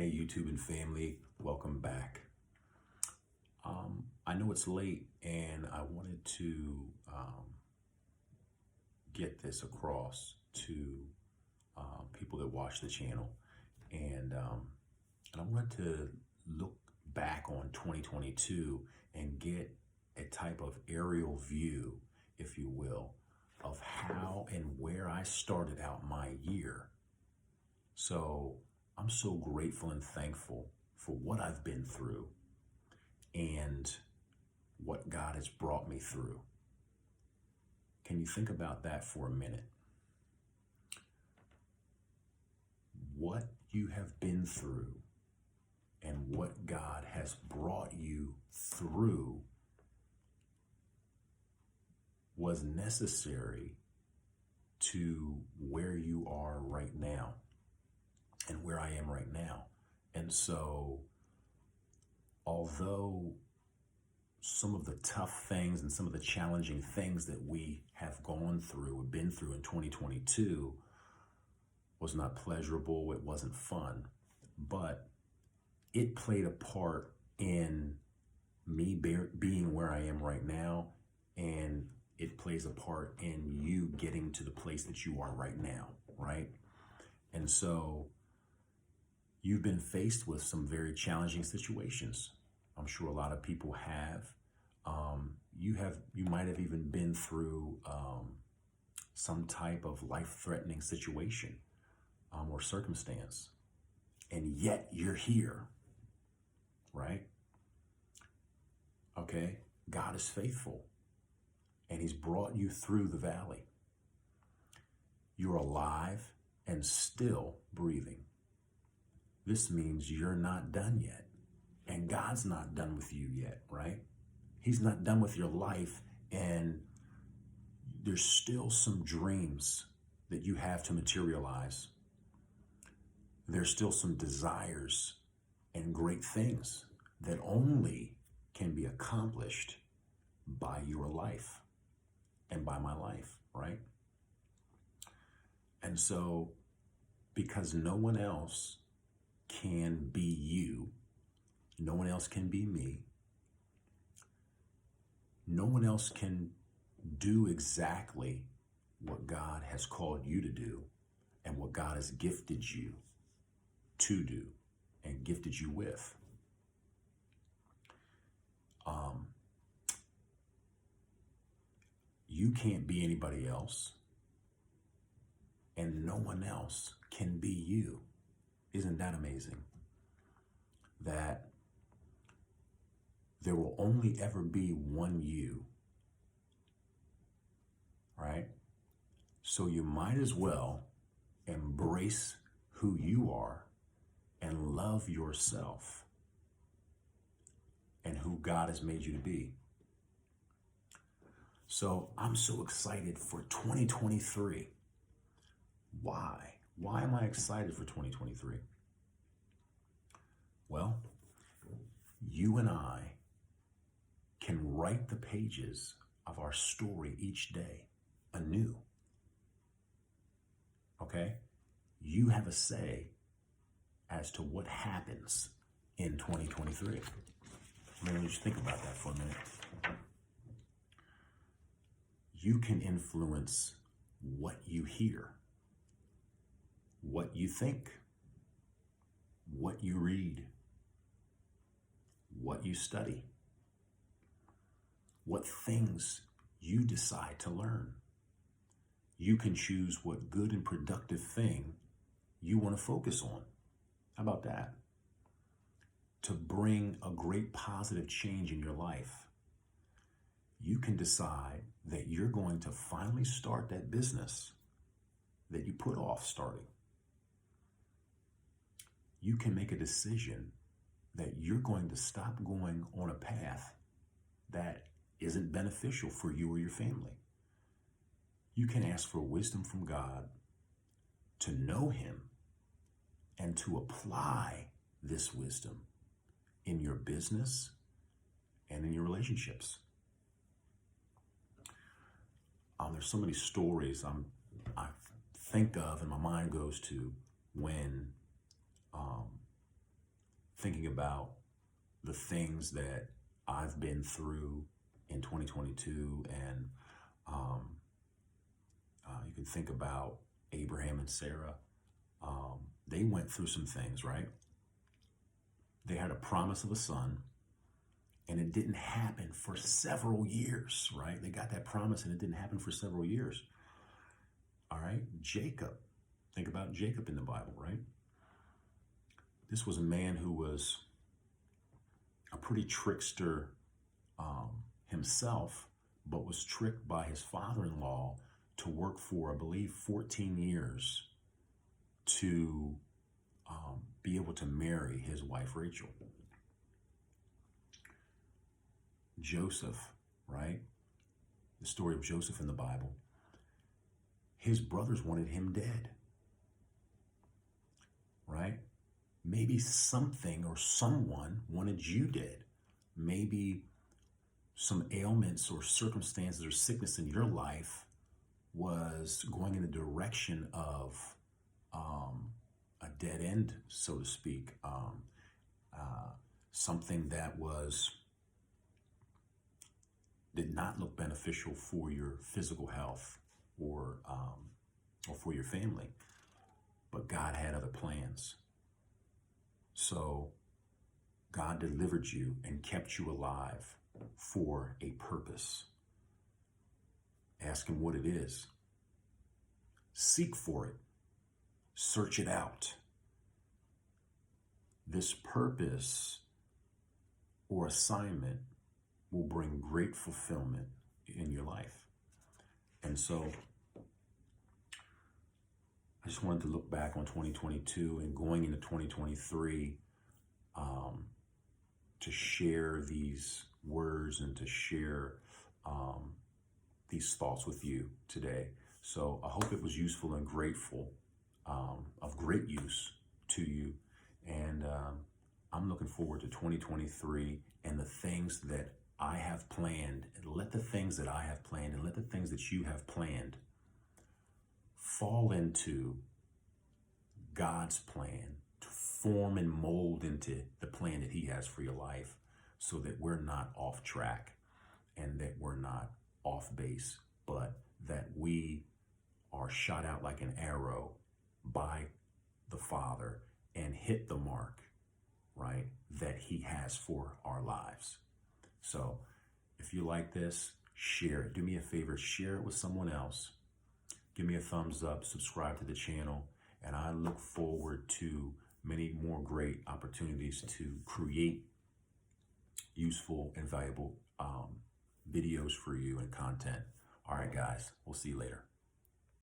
Hey, YouTube and family, welcome back. I know it's late and I wanted to get this across to people that watch the channel. And I wanted to look back on 2022 and get a type of aerial view, if you will, of how and where I started out my year. So I'm so grateful and thankful for what I've been through and what God has brought me through. Can you think about that for a minute? What you have been through and what God has brought you through was necessary to where you are right now and where I am right now. And so, although some of the tough things and some of the challenging things that we have gone through or been through in 2022 was not pleasurable, it wasn't fun, but it played a part in me being where I am right now, and it plays a part in you getting to the place that you are right now, right? And so you've been faced with some very challenging situations. I'm sure a lot of people have. You might have even been through some type of life-threatening situation or circumstance, and yet you're here, right? Okay, God is faithful, and He's brought you through the valley. You're alive and still breathing. This means you're not done yet, and God's not done with you yet, right? He's not done with your life, and there's still some dreams that you have to materialize. There's still some desires and great things that only can be accomplished by your life and by my life, right? And so, because no one else can be you, no one else can be me, no one else can do exactly what God has called you to do and what God has gifted you to do and gifted you with. You can't be anybody else, and no one else can be you. Isn't that amazing? That there will only ever be one you, right? So you might as well embrace who you are and love yourself and who God has made you to be. So I'm so excited for 2023. Why? Why am I excited for 2023? Well, you and I can write the pages of our story each day anew. Okay? You have a say as to what happens in 2023. Let me just think about that for a minute. You can influence what you hear, what you think, what you read, what you study, what things you decide to learn. You can choose what good and productive thing you want to focus on. How about that? To bring a great positive change in your life, you can decide that you're going to finally start that business that you put off starting. You can make a decision that you're going to stop going on a path that isn't beneficial for you or your family. You can ask for wisdom from God to know Him and to apply this wisdom in your business and in your relationships. There's so many stories I think of and my mind goes to when thinking about the things that I've been through in 2022, and you can think about Abraham and Sarah. They went through some things, right? They had a promise of a son, and it didn't happen for several years, right? They got that promise, and it didn't happen for several years. All right, Jacob. Think about Jacob in the Bible, right? This was a man who was a pretty trickster himself, but was tricked by his father-in-law to work for, I believe, 14 years to be able to marry his wife, Rachel. Joseph, right? The story of Joseph in the Bible. His brothers wanted him dead, right? Maybe something or someone wanted you dead. Maybe some ailments or circumstances or sickness in your life was going in the direction of a dead end, so to speak. Something that did not look beneficial for your physical health or for your family. But God had other plans. So God delivered you and kept you alive for a purpose. Ask him what it is. Seek for it. Search it out. This purpose or assignment will bring great fulfillment in your life. And so I just wanted to look back on 2022 and going into 2023 to share these words and to share these thoughts with you today. So I hope it was useful and grateful, of great use to you. And I'm looking forward to 2023 and the things that I have planned. And let the things that I have planned and let the things that you have planned fall into God's plan to form and mold into the plan that he has for your life, so that we're not off track and that we're not off base, but that we are shot out like an arrow by the Father and hit the mark, right, that he has for our lives. So if you like this, share it. Do me a favor, share it with someone else. Give me a thumbs up, subscribe to the channel, and I look forward to many more great opportunities to create useful and valuable videos for you and content. All right, guys, we'll see you later.